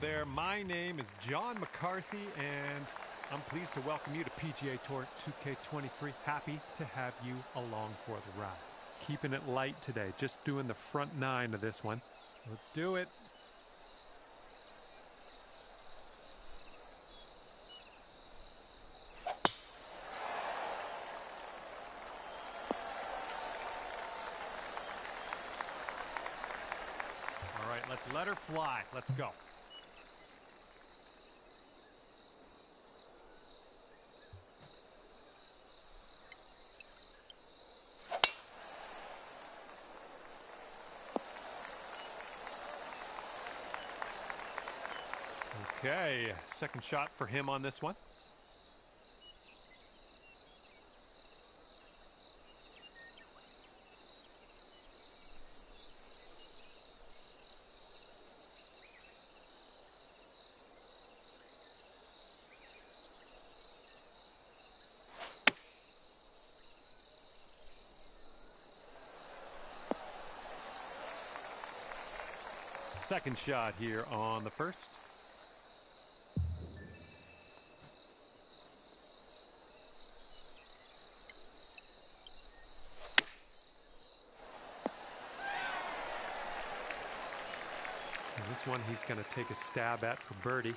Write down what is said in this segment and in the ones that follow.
there, my name is John McCarthy, and I'm pleased to welcome you to PGA Tour 2K23. Happy to have you along for the ride. Keeping it light today, just doing the front nine of this one. Let's do it. All right, let's let her fly. Let's go. Okay, second shot for him on this one. Second shot here on the first. And this one he's going to take a stab at for birdie.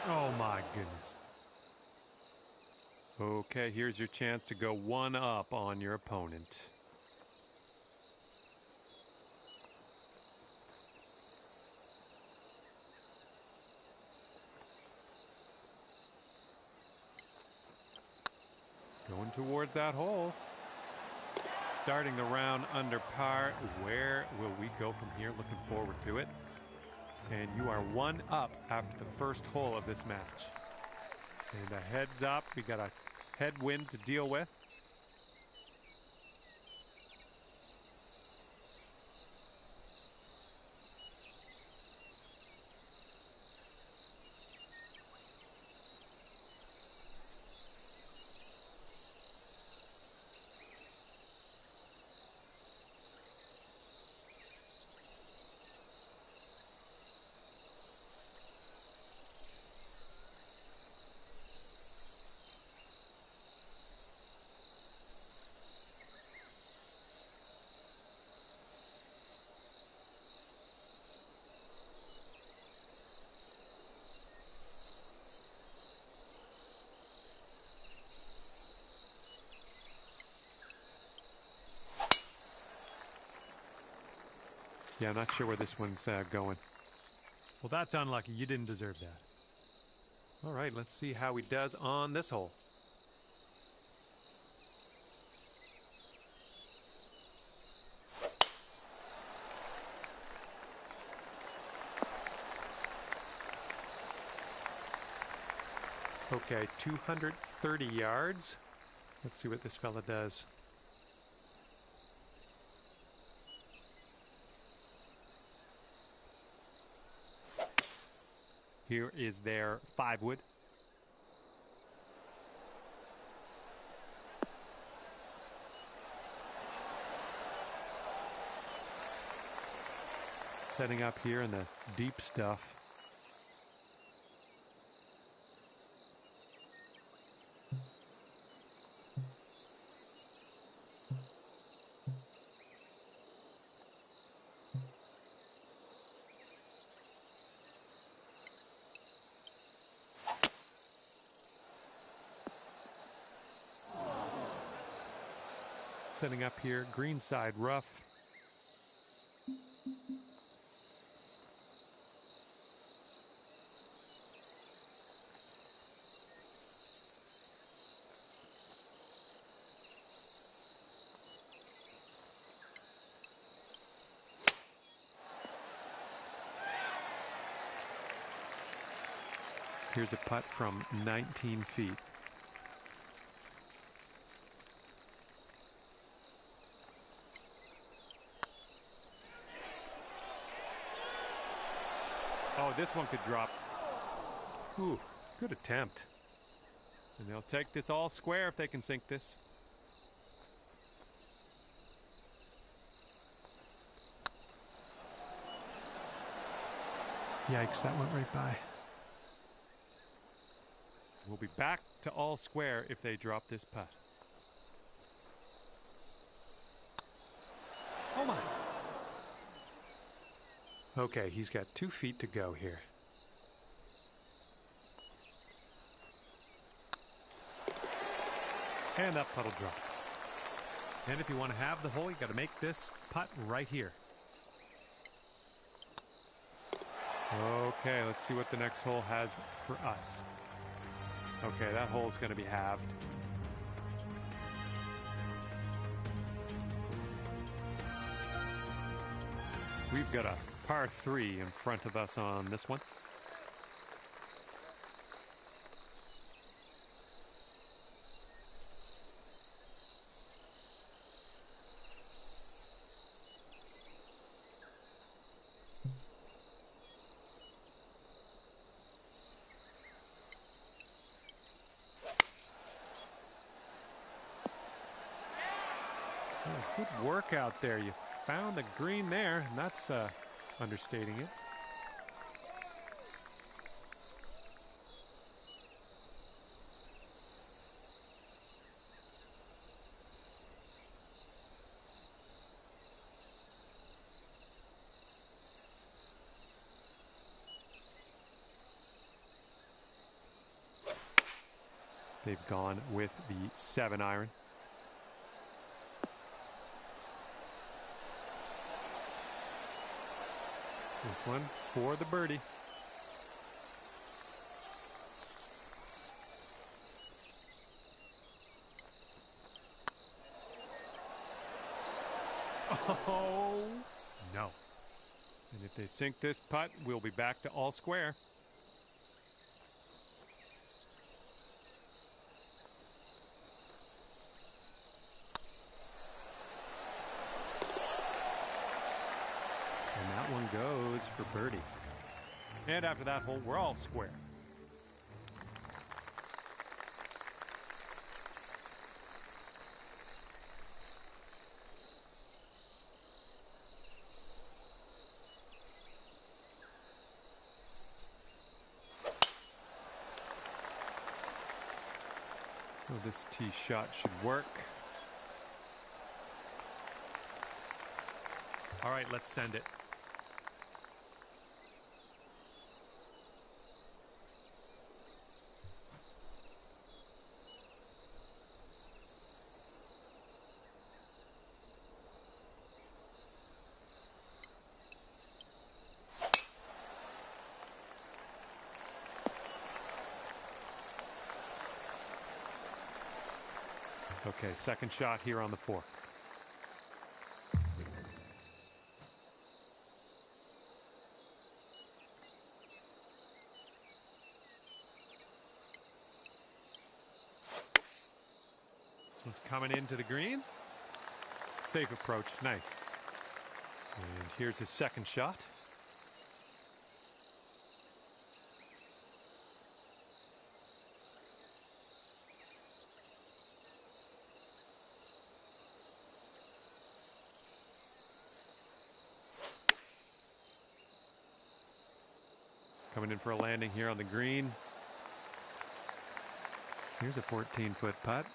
Oh my goodness. Okay, here's your chance to go one up on your opponent. Going towards that hole. Starting the round under par. Where will we go from here? Looking forward to it. And you are one up after the first hole of this match. And a heads up, we got a headwind to deal with. Yeah, I'm not sure where this one's going. Well, that's unlucky. You didn't deserve that. All right, let's see how he does on this hole. Okay, 230 yards. Let's see what this fella does. Here is their 5-wood. Setting up here in the deep stuff. Setting up here, greenside rough. Here's a putt from 19 feet. Oh, this one could drop. Ooh, good attempt. And they'll take this all square if they can sink this. Yikes, that went right by. We'll be back to all square if they drop this putt. Oh my. Okay, he's got 2 feet to go here. And that putt will drop. And if you want to have the hole, you got to make this putt right here. Okay, let's see what the next hole has for us. Okay, that hole is going to be halved. We've got a par 3 in front of us on this one. Oh, good work out there. You found the green there, and that's understating it. They've gone with the 7-iron. This one for the birdie. Oh, no. And if they sink this putt, we'll be back to all square. And that one goes for birdie. And after that hole, we're all square. Oh, this tee shot should work. All right, let's send it. Okay, second shot here on the 4. This one's coming into the green. Safe approach, nice. And here's his second shot. Coming in for a landing here on the green. Here's a 14-foot putt.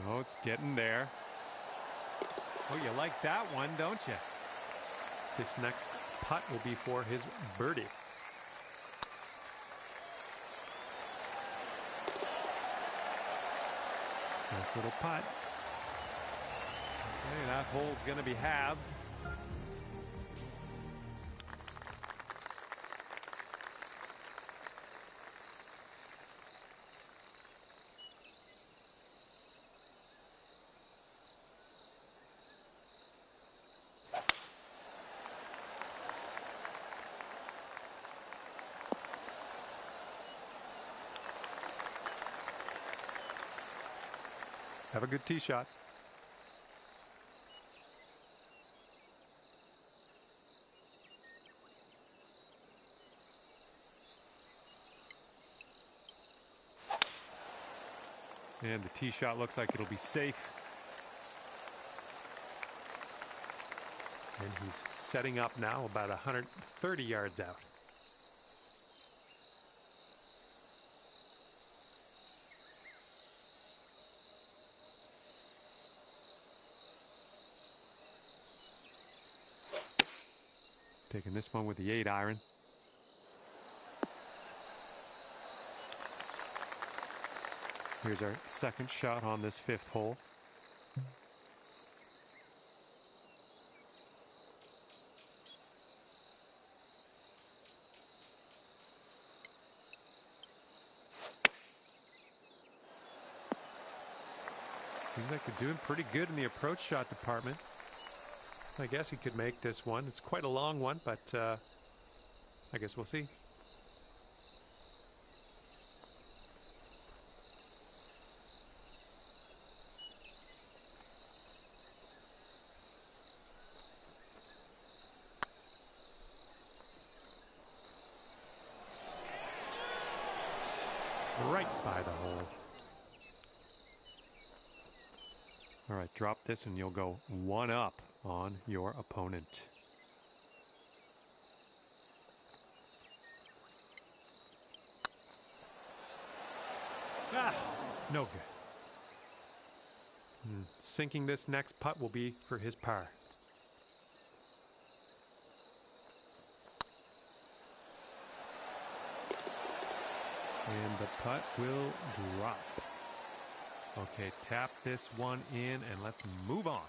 Oh, it's getting there. Oh, you like that one, don't you? This next putt will be for his birdie. Nice little putt. Okay, that hole's going to be halved. Have a good tee shot. And the tee shot looks like it'll be safe. And he's setting up now about 130 yards out. Taking this one with the 8-iron. Here's our second shot on this 5th hole. Seems like they're doing pretty good in the approach shot department. I guess he could make this one. It's quite a long one, but I guess we'll see. Right by the hole. All right, drop this and you'll go 1 up on your opponent. Ah, no good. Sinking this next putt will be for his par. And the putt will drop. Okay, tap this one in and let's move on.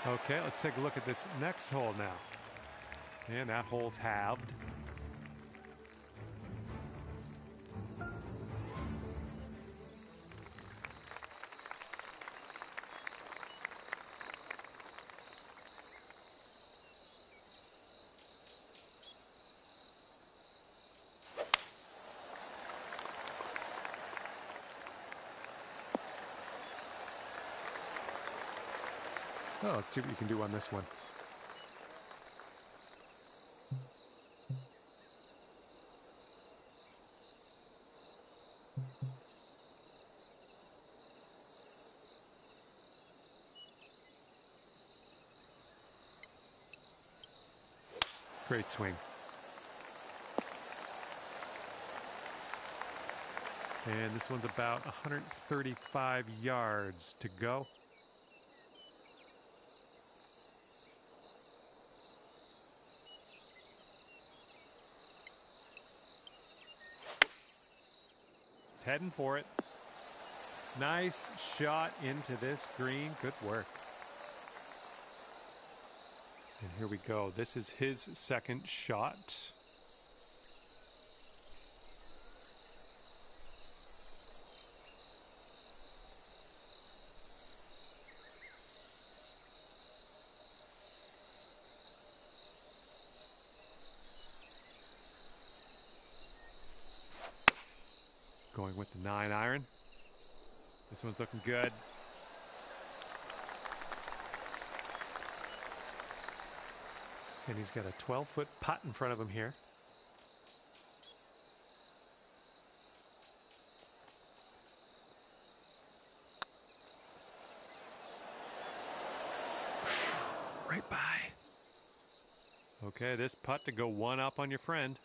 Okay, let's take a look at this next hole now. And that hole's halved. Oh, let's see what you can do on this one. Great swing. And this one's about 135 yards to go. It's heading for it. Nice shot into this green. Good work. And here we go. This is his second shot. Going with the 9-iron. This one's looking good. And he's got a 12-foot putt in front of him here. Right by. Okay, this putt to go 1 up on your friend.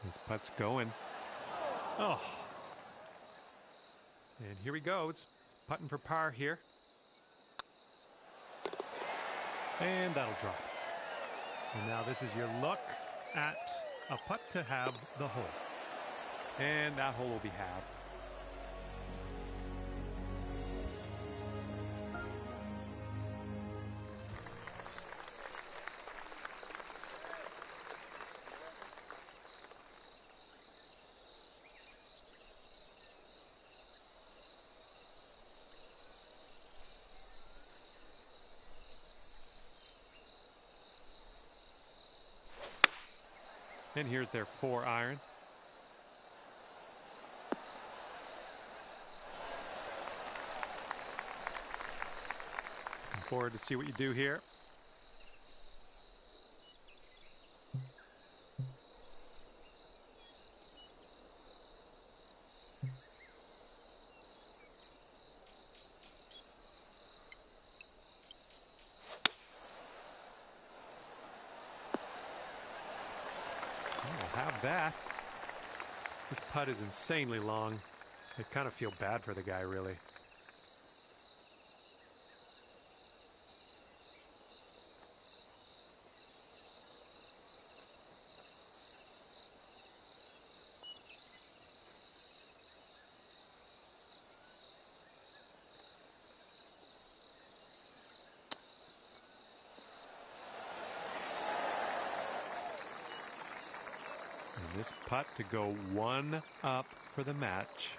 This putt's going. Oh. And here he goes. Putting for par here. And that'll drop. And now this is your look at a putt to have the hole. And that hole will be halved. And here's their 4-iron. forward to see what you do here. We'll have that. This putt is insanely long. I kind of feel bad for the guy, really. And this putt to go 1 up for the match.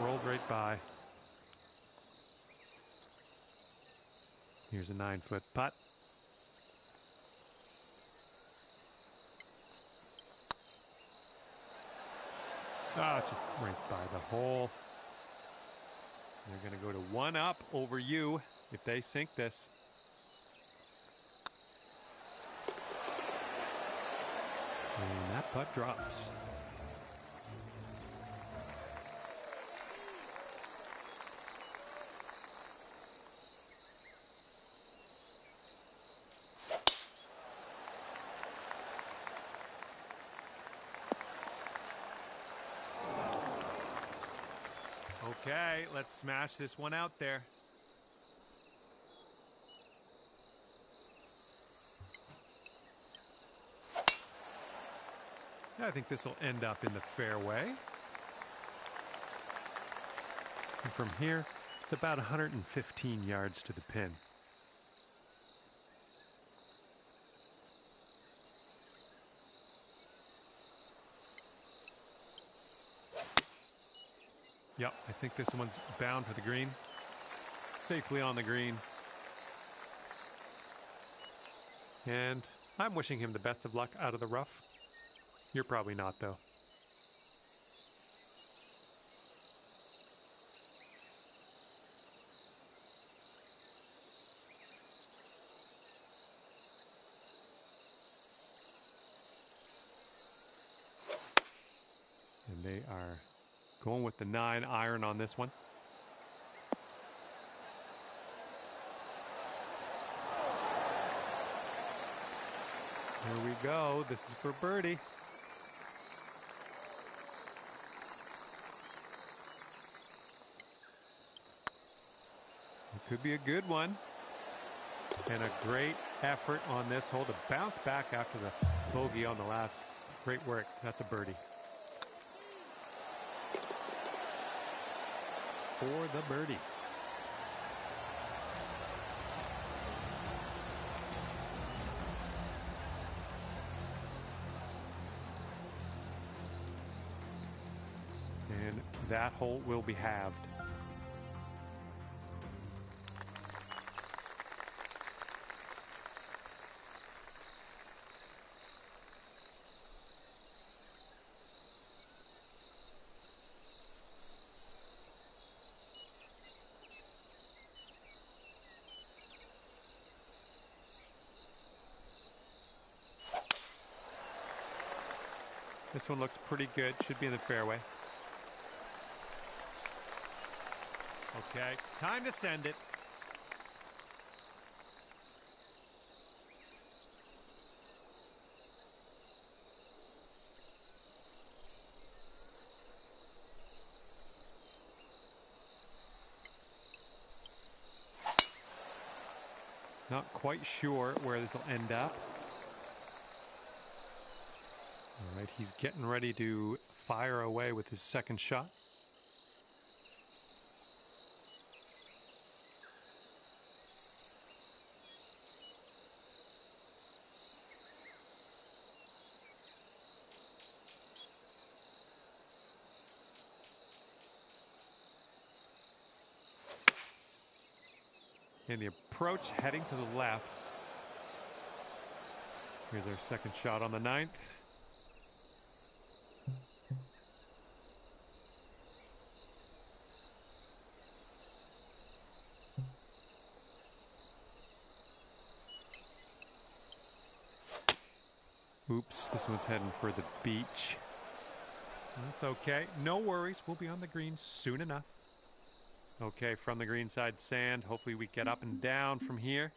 Rolled right by. Here's a 9-foot putt. Just right by the hole. They're going to go to 1 up over you if they sink this. And that putt drops. Okay, let's smash this one out there. I think this will end up in the fairway. And from here, it's about 115 yards to the pin. Yep, I think this one's bound for the green. Safely on the green. And I'm wishing him the best of luck out of the rough. You're probably not, though. And they are going with the 9-iron on this one. Here we go. This is for birdie. It could be a good one. And a great effort on this hole to bounce back after the bogey on the last. Great work. That's a birdie. For the birdie. And that hole will be halved. This one looks pretty good. Should be in the fairway. Okay, time to send it. Not quite sure where this will end up. All right, he's getting ready to fire away with his second shot. And the approach heading to the left. Here's our second shot on the 9th. Oops, this one's heading for the beach. That's okay. No worries. We'll be on the green soon enough. Okay, from the green side sand. Hopefully we get up and down from here.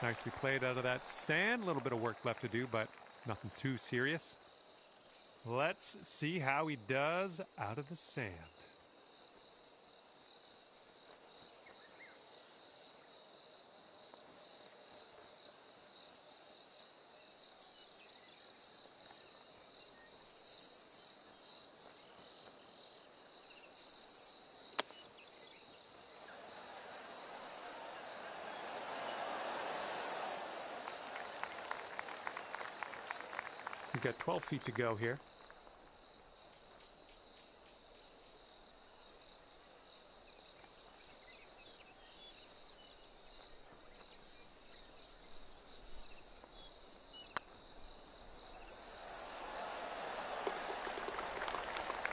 Nicely played out of that sand. A little bit of work left to do, but nothing too serious. Let's see how he does out of the sand. We've got 12 feet to go here.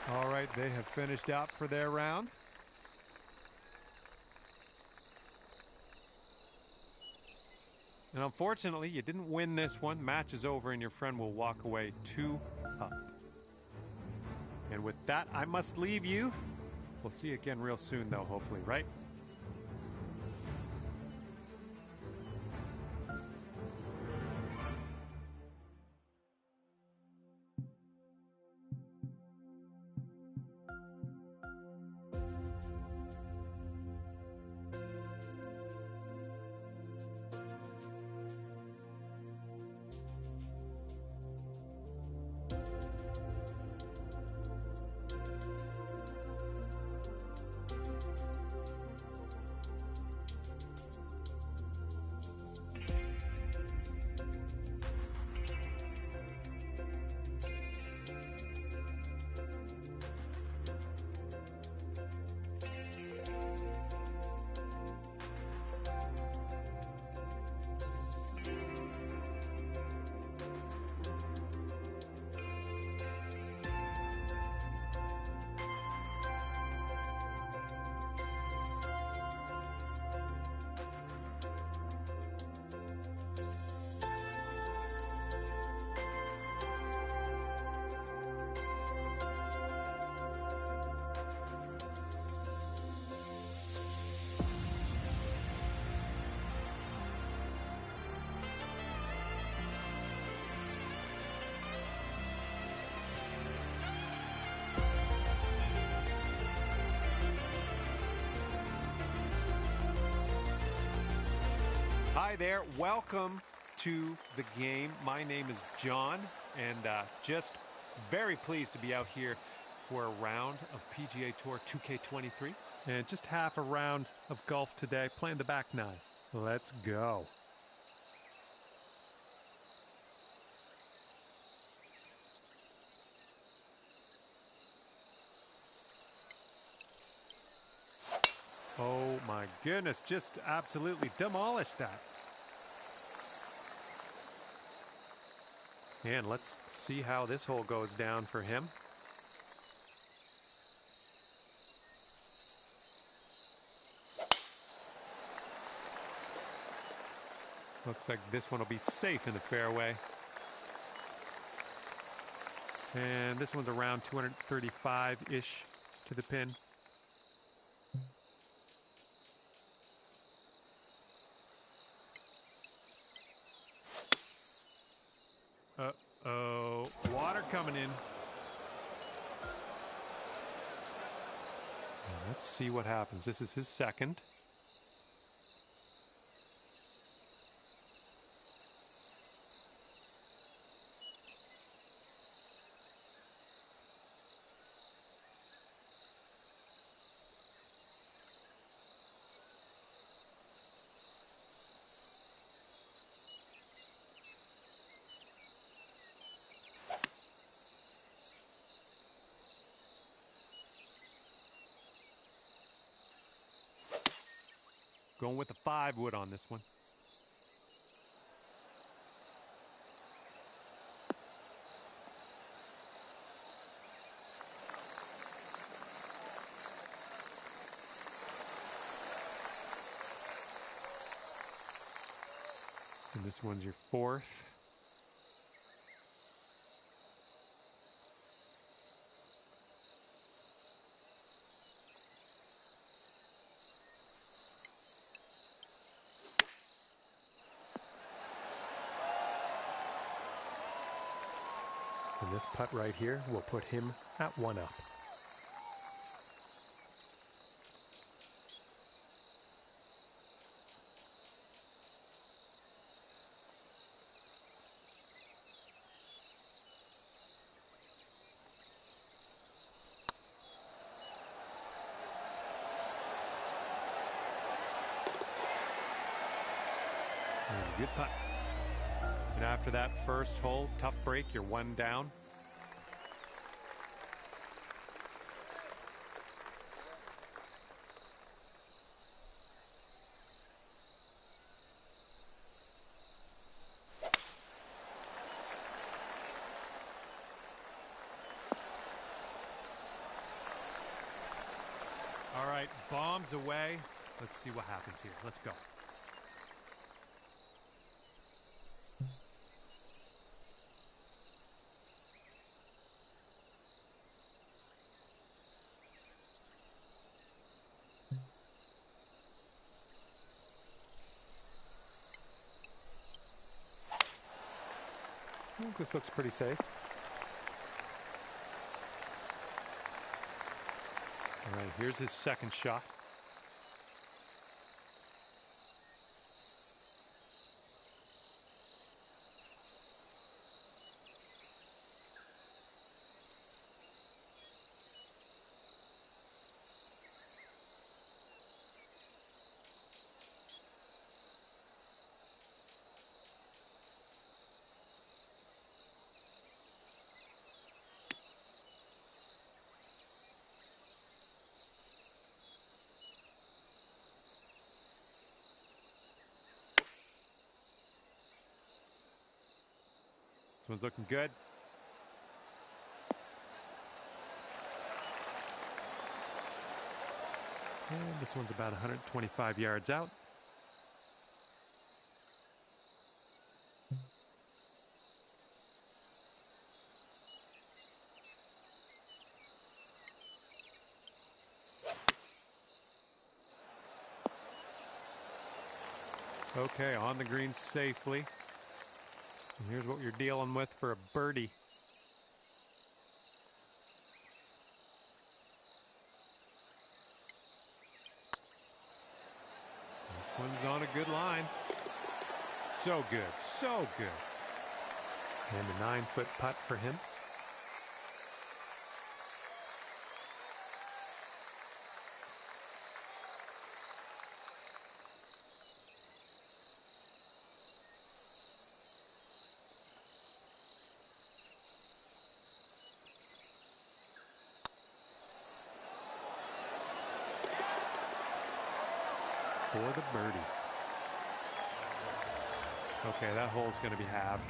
All right, they have finished up for their round. And unfortunately, you didn't win this one. Match is over and your friend will walk away 2 up. And with that, I must leave you. We'll see you again real soon though, hopefully, right? Hi there, welcome to the game. My name is John, and just very pleased to be out here for a round of PGA Tour 2K23. And just half a round of golf today, playing the back nine. Let's go. Oh my goodness, just absolutely demolished that. And let's see how this hole goes down for him. Looks like this one will be safe in the fairway. And this one's around 235-ish to the pin. Uh-oh, water coming in. Let's see what happens. This is his second. Going with the 5 wood on this one. And this one's your 4th. And this putt right here will put him at 1 up. Good putt. And after that first hole, tough break, you're 1 down. All right, bombs away. Let's see what happens here. Let's go. I think this looks pretty safe. All right, here's his 2nd shot. This one's looking good. And this one's about 125 yards out. Okay, on the green safely. And here's what you're dealing with for a birdie. This one's on a good line. So good, so good. And a 9-foot putt for him. For the birdie. Okay, that hole's going to be halved.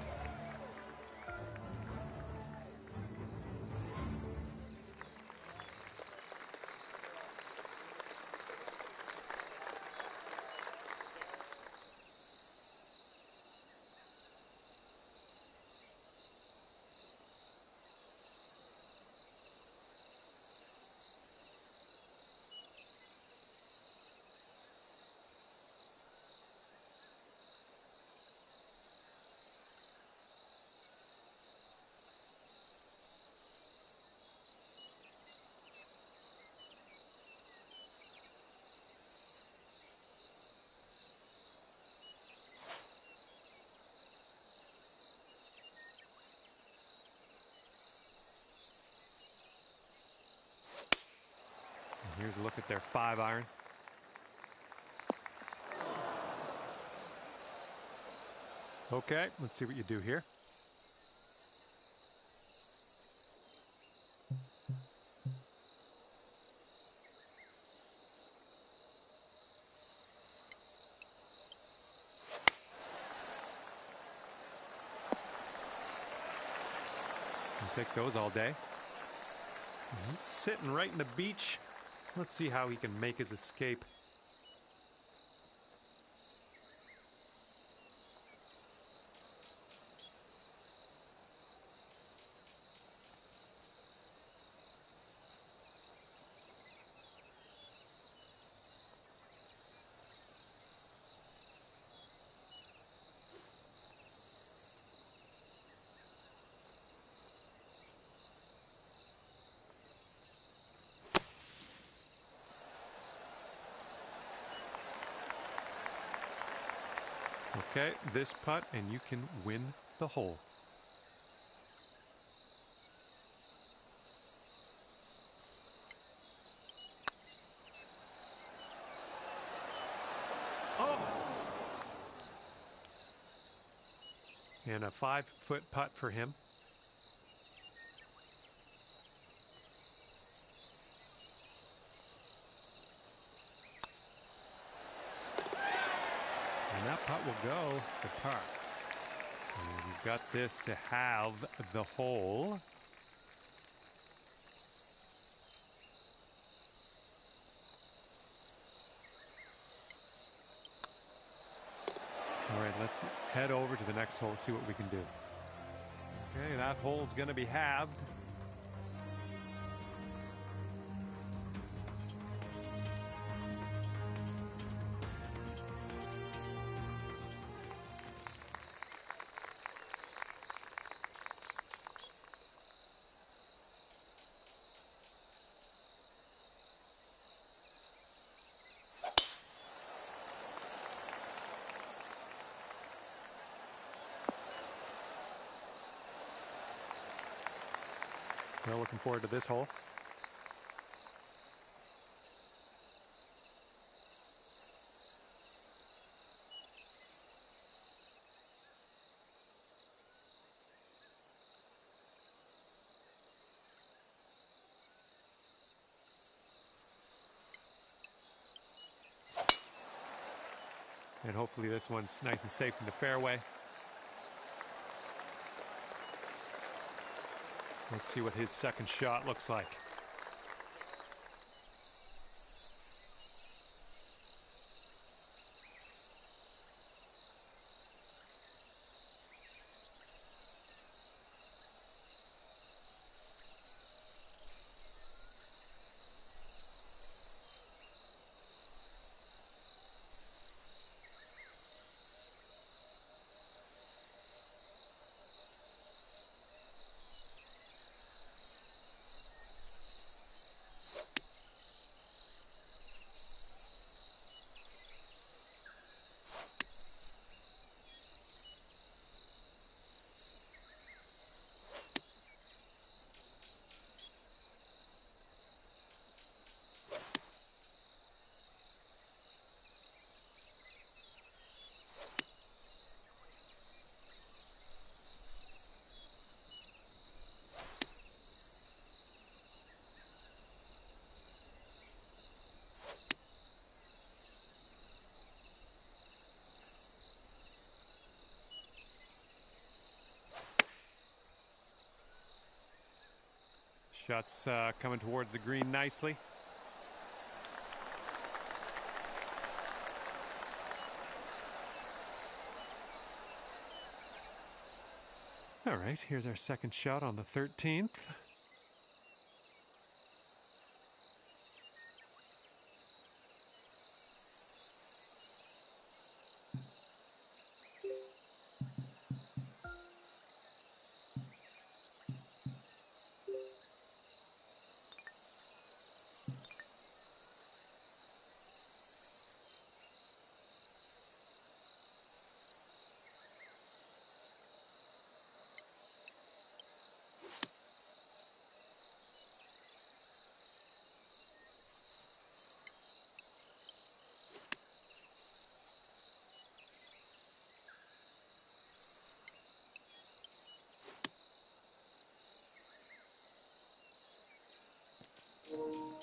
Here's a look at their 5-iron. Okay, let's see what you do here. I'll take those all day. He's sitting right in the beach. Let's see how he can make his escape. Okay, this putt, and you can win the hole. Oh! And a 5-foot putt for him. And that putt will go to par. And you've got this to have the hole. All right, let's head over to the next hole, see what we can do. Okay, that hole's going to be halved. Well, looking forward to this hole. And hopefully this one's nice and safe in the fairway. Let's see what his second shot looks like. Shots coming towards the green nicely. All right, here's our second shot on the 13th.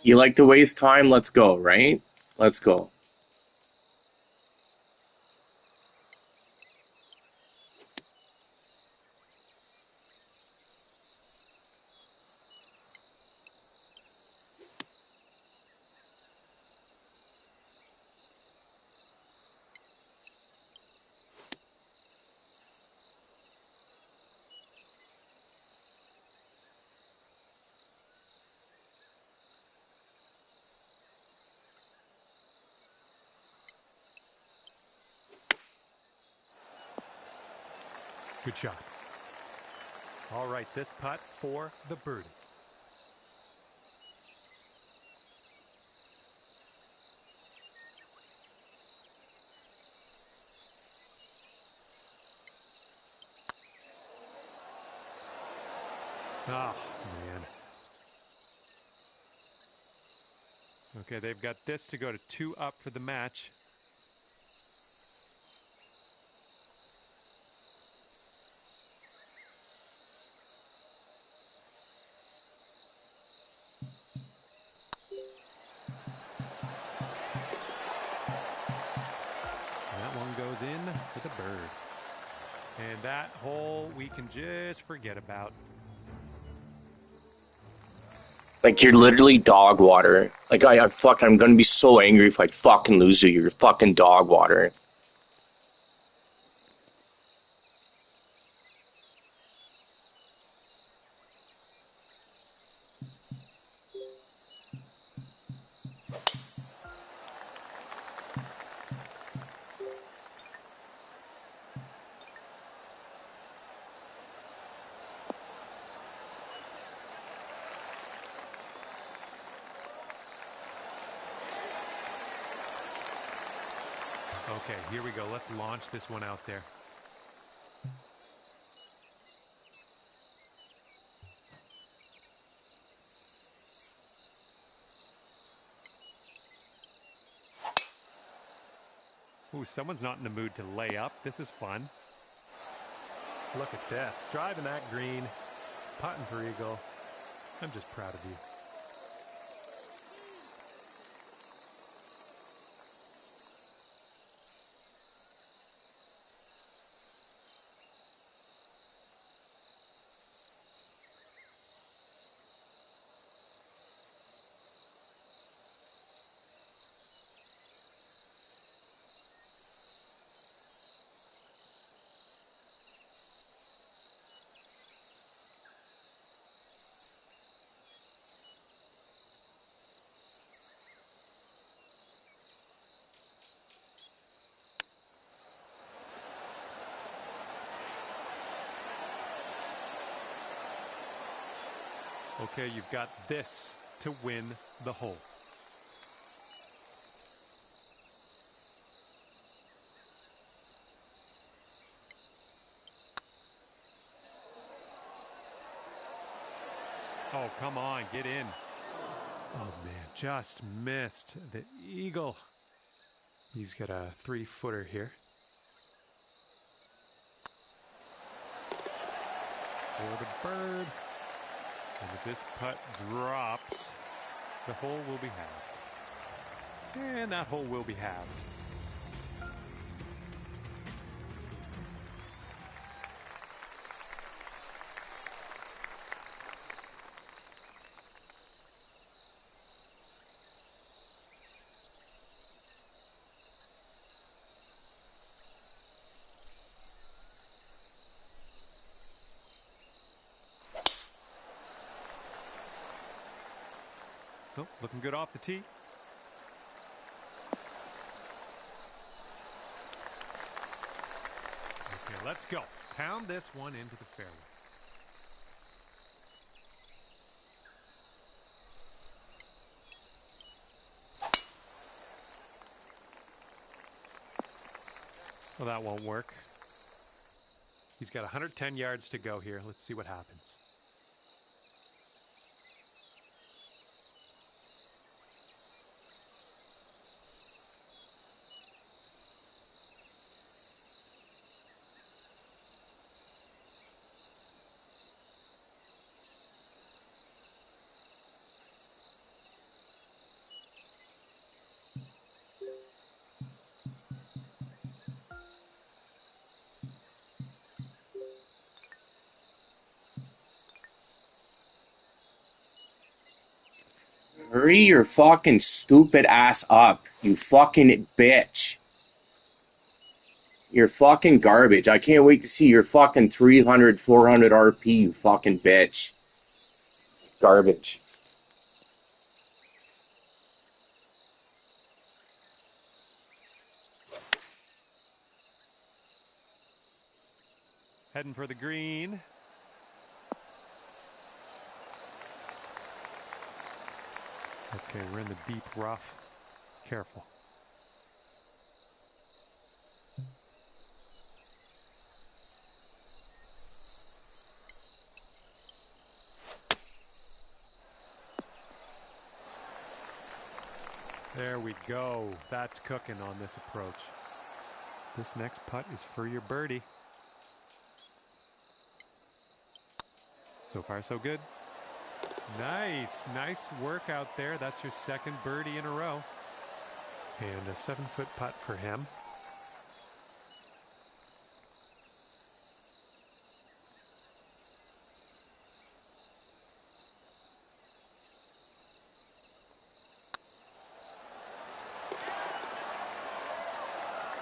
You like to waste time? Let's go, right? Let's go. Good shot. All right, this putt for the birdie. Oh, man. Okay, they've got this to go to 2 up for the match. That one goes in for the bird. And that hole we can just forget about. Like, you're literally dog water. Like, I'm gonna be so angry if I fucking lose you. You're fucking dog water. Okay, here we go. Let's launch this one out there. Ooh, someone's not in the mood to lay up. This is fun. Look at this. Driving that green. Putting for eagle. I'm just proud of you. Okay, you've got this to win the hole. Oh, come on, get in. Oh, man, just missed the eagle. He's got a 3-footer here. For the bird. And if this putt drops, the hole will be halved. And that hole will be halved. Oh, looking good off the tee. Okay, let's go. Pound this one into the fairway. Well, that won't work. He's got 110 yards to go here. Let's see what happens. Hurry your fucking stupid ass up, you fucking bitch. You're fucking garbage. I can't wait to see your fucking 300, 400 RP, you fucking bitch. Garbage. Heading for the green. Okay, we're in the deep rough. Careful. There we go. That's cooking on this approach. This next putt is for your birdie. So far, so good. Nice work out there. That's your second birdie in a row. And a 7-foot putt for him.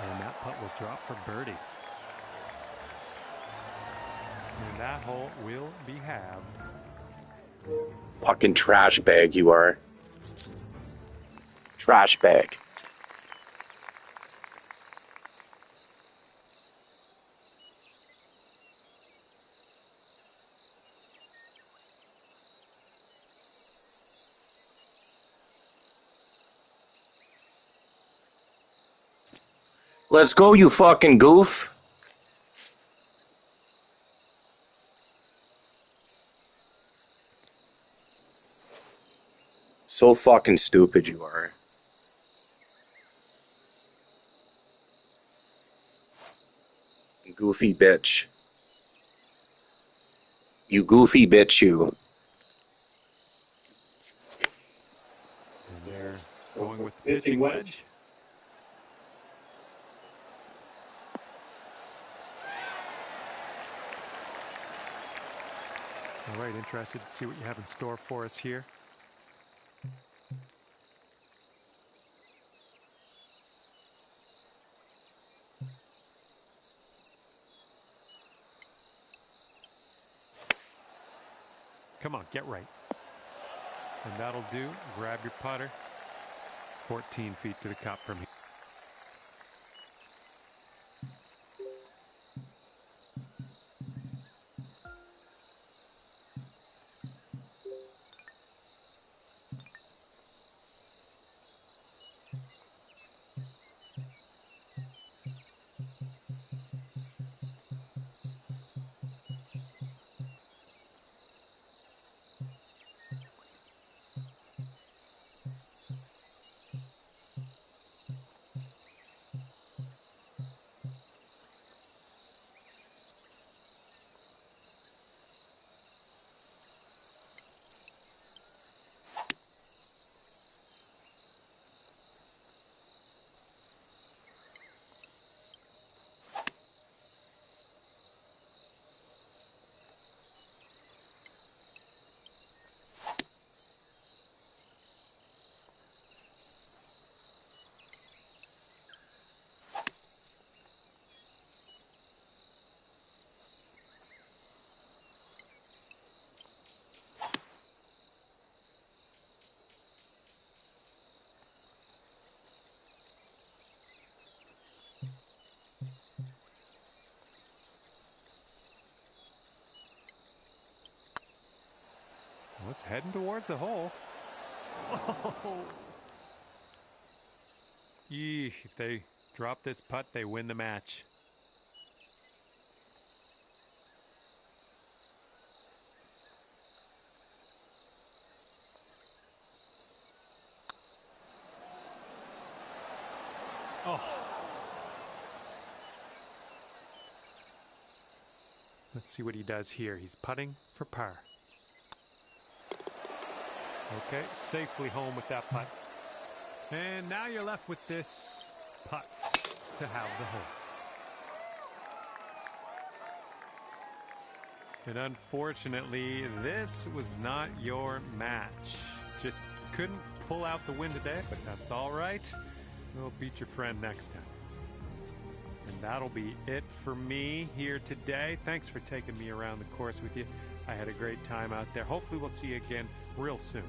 And that putt will drop for birdie. And that hole will be halved. Fucking trash bag you are. Trash bag. Let's go, you fucking goof. So fucking stupid you are. Goofy bitch. You goofy bitch, you. And they're going with the pitching wedge. All right, interested to see what you have in store for us here. Come on, get right. And that'll do. Grab your putter. 14 feet to the cup from here. Well, it's heading towards the hole. Oh. If they drop this putt, they win the match. Oh. Let's see what he does here. He's putting for par. Okay, safely home with that putt. And now you're left with this putt to have the hole. And unfortunately, this was not your match. Just couldn't pull out the win today, but that's all right. We'll beat your friend next time. And that'll be it for me here today. Thanks for taking me around the course with you. I had a great time out there. Hopefully we'll see you again real soon.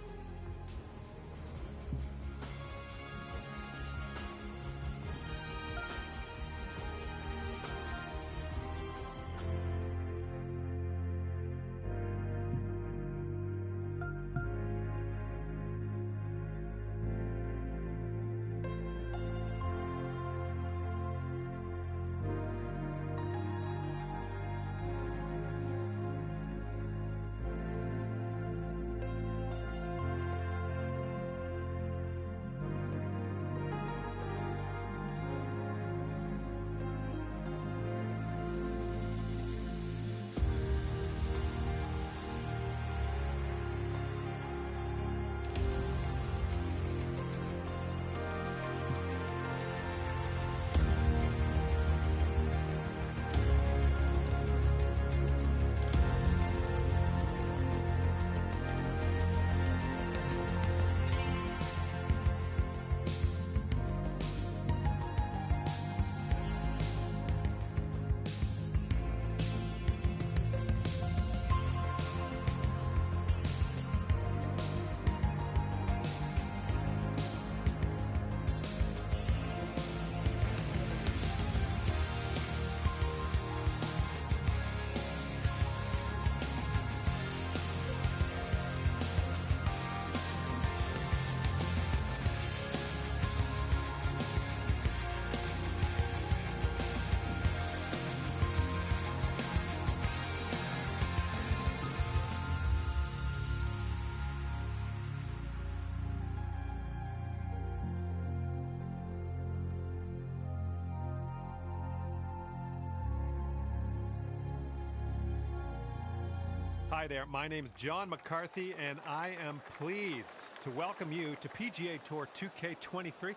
Hi there, my name's John McCarthy, and I am pleased to welcome you to PGA Tour 2K23. I'm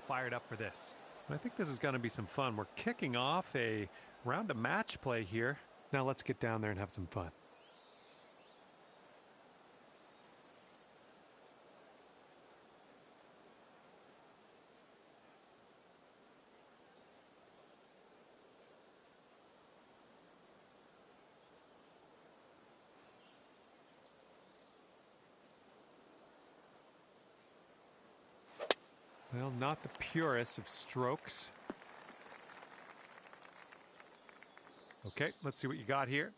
fired up for this. I think this is going to be some fun. We're kicking off a round of match play here. Now let's get down there and have some fun. Well, not the purest of strokes. Okay, let's see what you got here.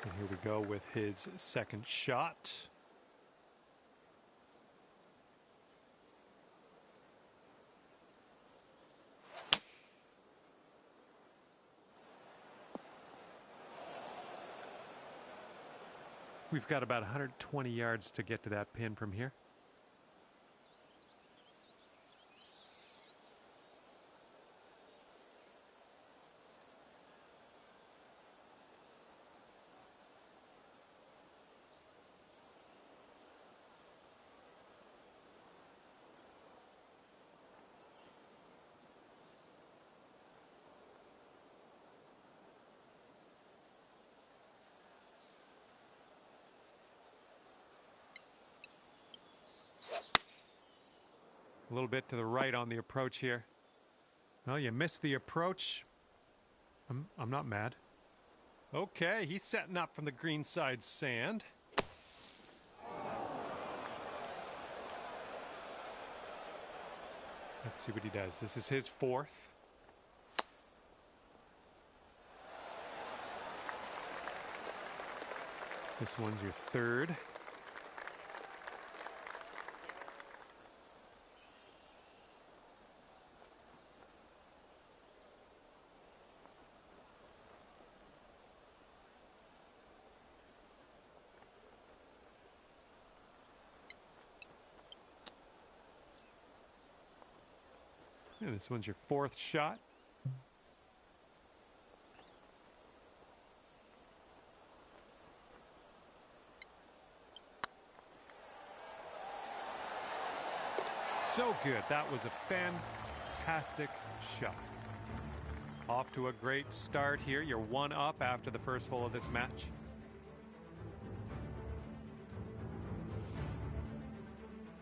And here we go with his second shot. We've got about 120 yards to get to that pin from here. A little bit to the right on the approach here. Well, you missed the approach. I'm not mad. Okay, he's setting up from the green side sand. Let's see what he does. This is his fourth. This one's your third. And this one's your fourth shot. So good. That was a fantastic shot. Off to a great start here. You're one up after the first hole of this match.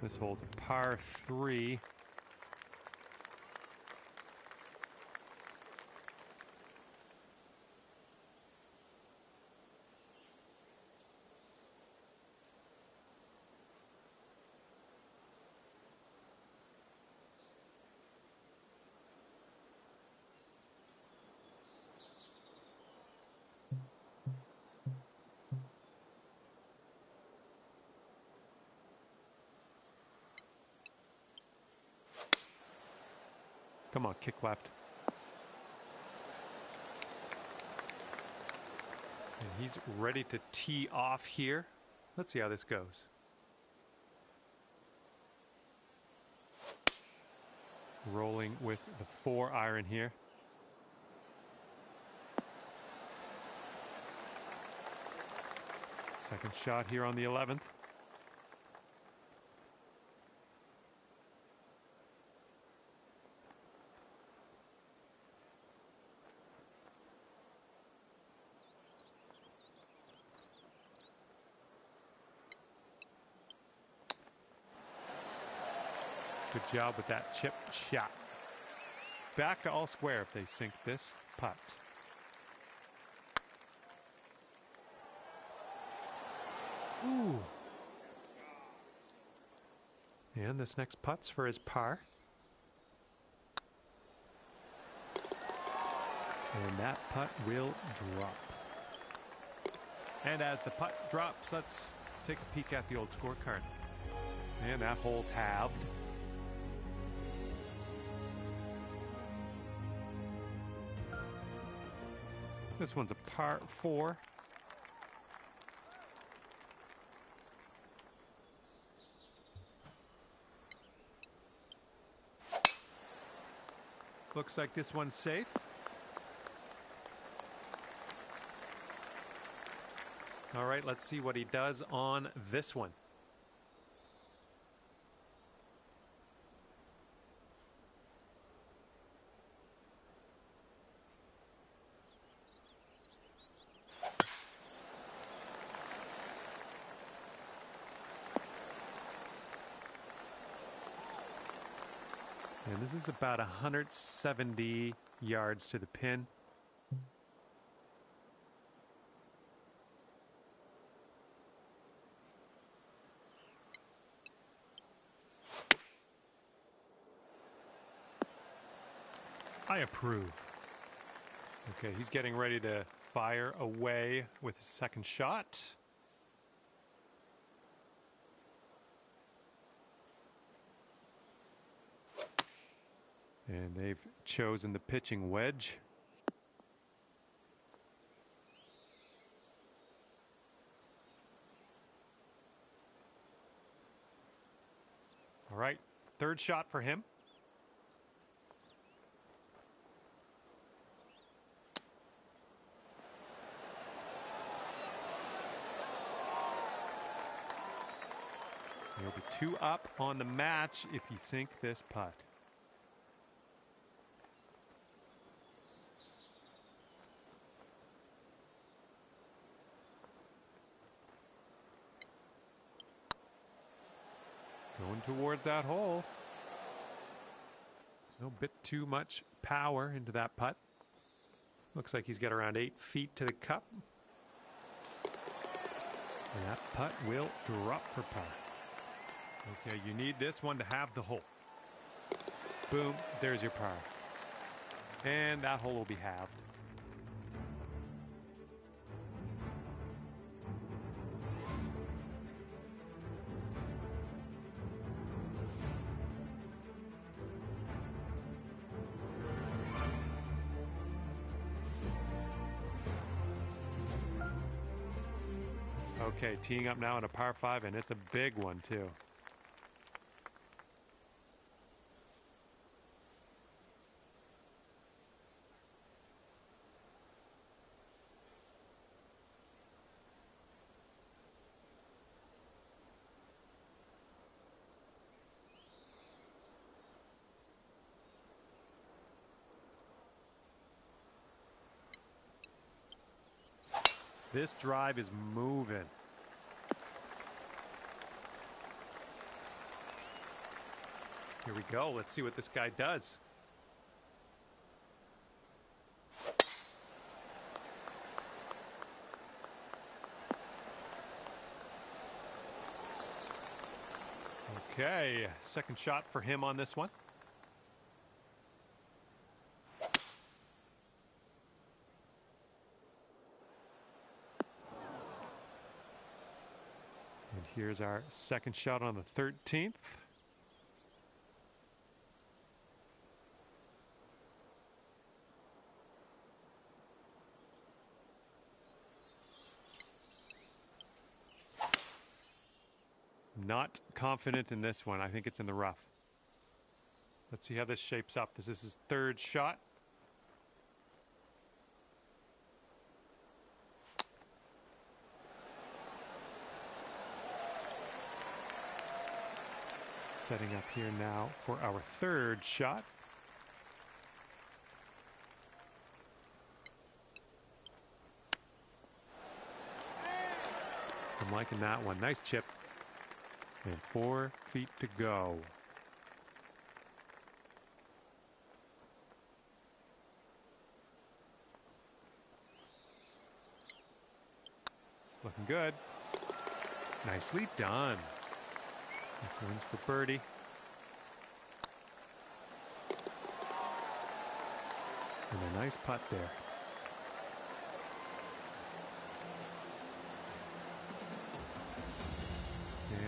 This hole's a par 3. Come on, kick left. And he's ready to tee off here. Let's see how this goes. Rolling with the 4-iron here. Second shot here on the 11th. Good job with that chip shot. Back to all square if they sink this putt. Ooh. And this next putt's for his par. And that putt will drop. And as the putt drops, let's take a peek at the old scorecard. And that hole's halved. This one's a par 4. Looks like this one's safe. All right, let's see what he does on this one. And this is about 170 yards to the pin. I approve. Okay, he's getting ready to fire away with his second shot. And they've chosen the pitching wedge. All right, third shot for him. You'll be 2 up on the match if you sink this putt. Going towards that hole. No bit too much power into that putt. Looks like he's got around 8 feet to the cup. And that putt will drop for par. Okay, you need this one to have the hole. Boom, there's your par. And that hole will be halved. Okay, teeing up now in a par 5, and it's a big one too. This drive is moving. Here we go. Let's see what this guy does. Okay, second shot for him on this one. And here's our second shot on the 13th. Not confident in this one. I think it's in the rough. Let's see how this shapes up. This is his third shot. Setting up here now for our third shot. I'm liking that one. Nice chip. And 4 feet to go. Looking good. Nicely done. This one's for birdie. And a nice putt there.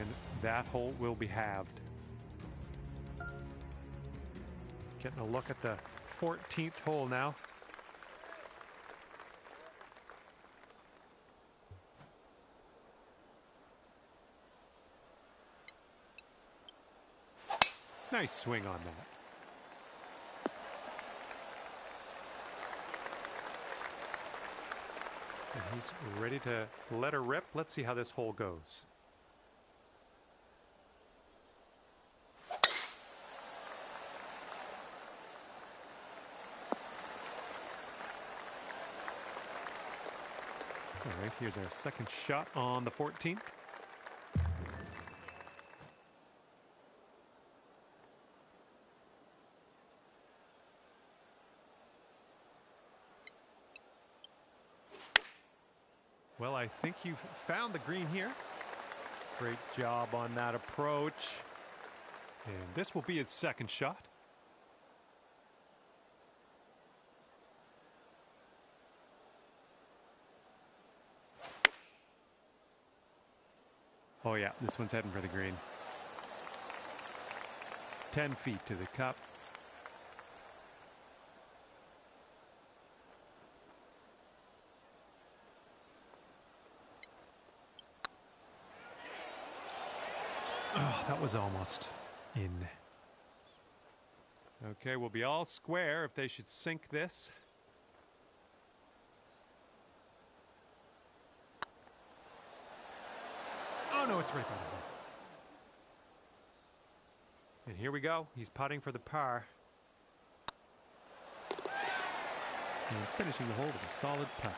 And that hole will be halved. Getting a look at the 14th hole now. Nice swing on that. And he's ready to let her rip. Let's see how this hole goes. All right, here's our second shot on the 14th. Well, I think you've found the green here. Great job on that approach. And this will be his second shot. Oh yeah, this one's heading for the green. 10 feet to the cup. Oh, that was almost in. Okay, we'll be all square if they should sink this. Oh no, it's right by the hole. And here we go. He's putting for the par. And finishing the hole with a solid putt.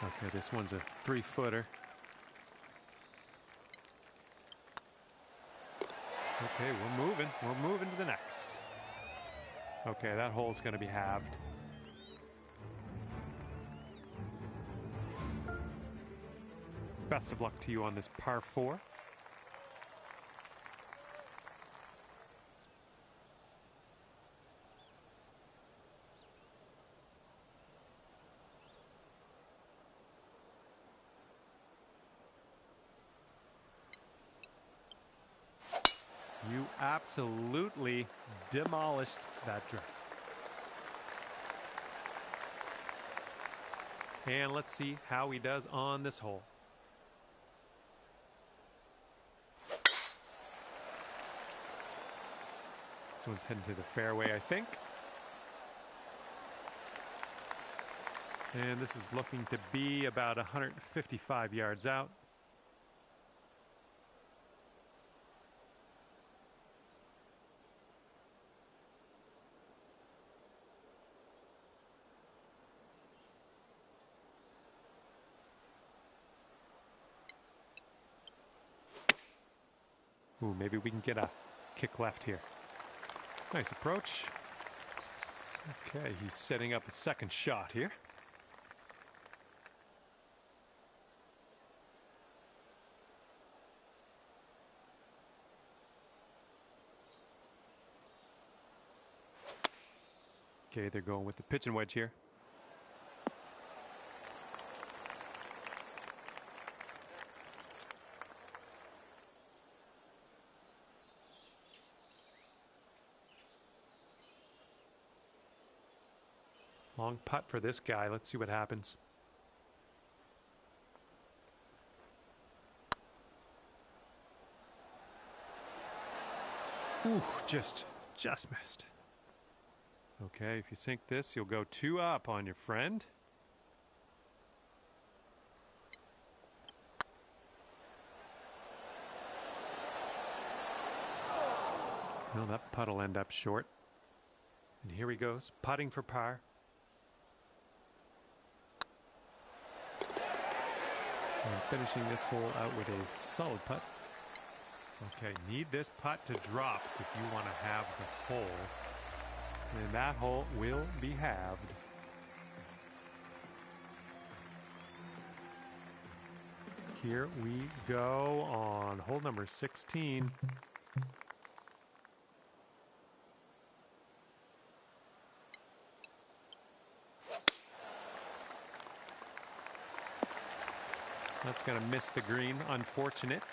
Okay, this one's a 3-footer. Okay, we're moving. We're moving to the next. Okay, that hole's going to be halved. Best of luck to you on this par 4. You absolutely demolished that drive. And let's see how he does on this hole. This one's heading to the fairway, I think. And this is looking to be about 155 yards out. Ooh, maybe we can get a kick left here. Nice approach. Okay, he's setting up a second shot here. Okay, they're going with the pitching wedge here. Long putt for this guy. Let's see what happens. Ooh, just missed. Okay, if you sink this, you'll go 2 up on your friend. Well, that putt will end up short. And here he goes, putting for par. And finishing this hole out with a solid putt. Okay, need this putt to drop if you want to have the hole. And that hole will be halved. Here we go on hole number 16. That's going to miss the green. Unfortunate.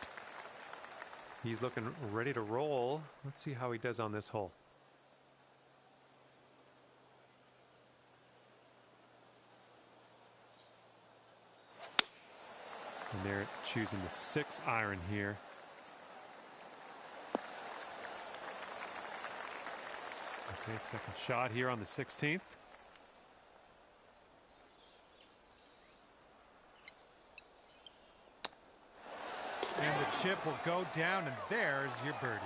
He's looking ready to roll. Let's see how he does on this hole. And they're choosing the 6-iron here. Okay, second shot here on the 16th. And the chip will go down, and there's your birdie.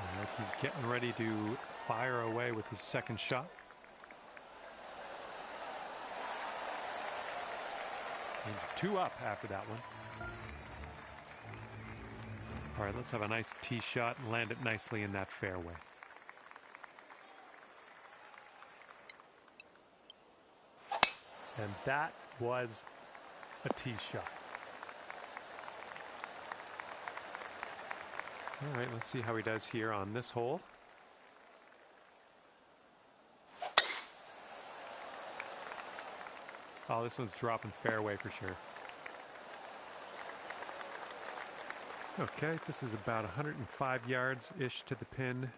All right, he's getting ready to fire away with his second shot. And 2 up after that one. All right, let's have a nice tee shot and land it nicely in that fairway. And that was a tee shot. All right, let's see how he does here on this hole. Oh, this one's dropping fairway for sure. Okay, this is about 105 yards-ish to the pin.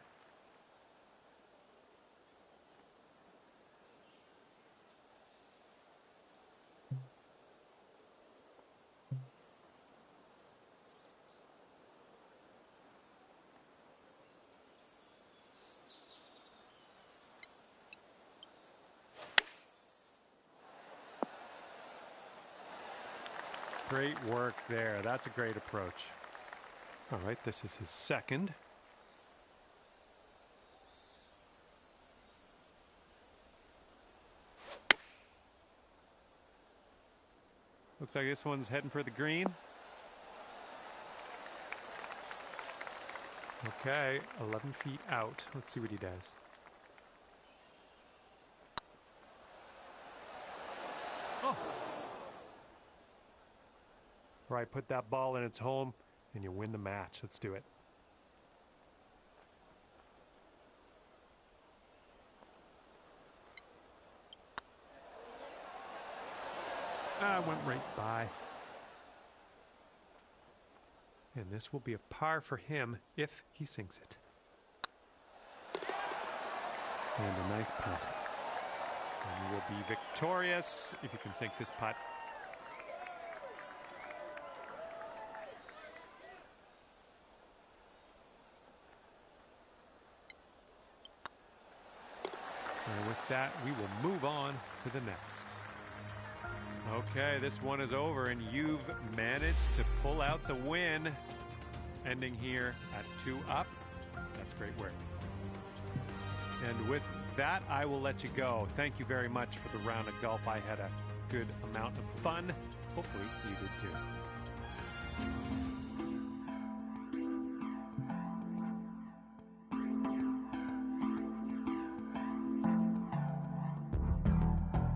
Great work there. That's a great approach. All right, this is his second. Looks like this one's heading for the green. Okay, 11 feet out. Let's see what he does. Oh. Right, put that ball in its home and you win the match. Let's do it. Went right by. And this will be a par for him if he sinks it. And a nice putt. And you will be victorious if you can sink this putt. And with that, we will move on to the next. Okay, this one is over, and you've managed to pull out the win, ending here at 2 up. That's great work. And with that, I will let you go. Thank you very much for the round of golf. I had a good amount of fun. Hopefully, you did too.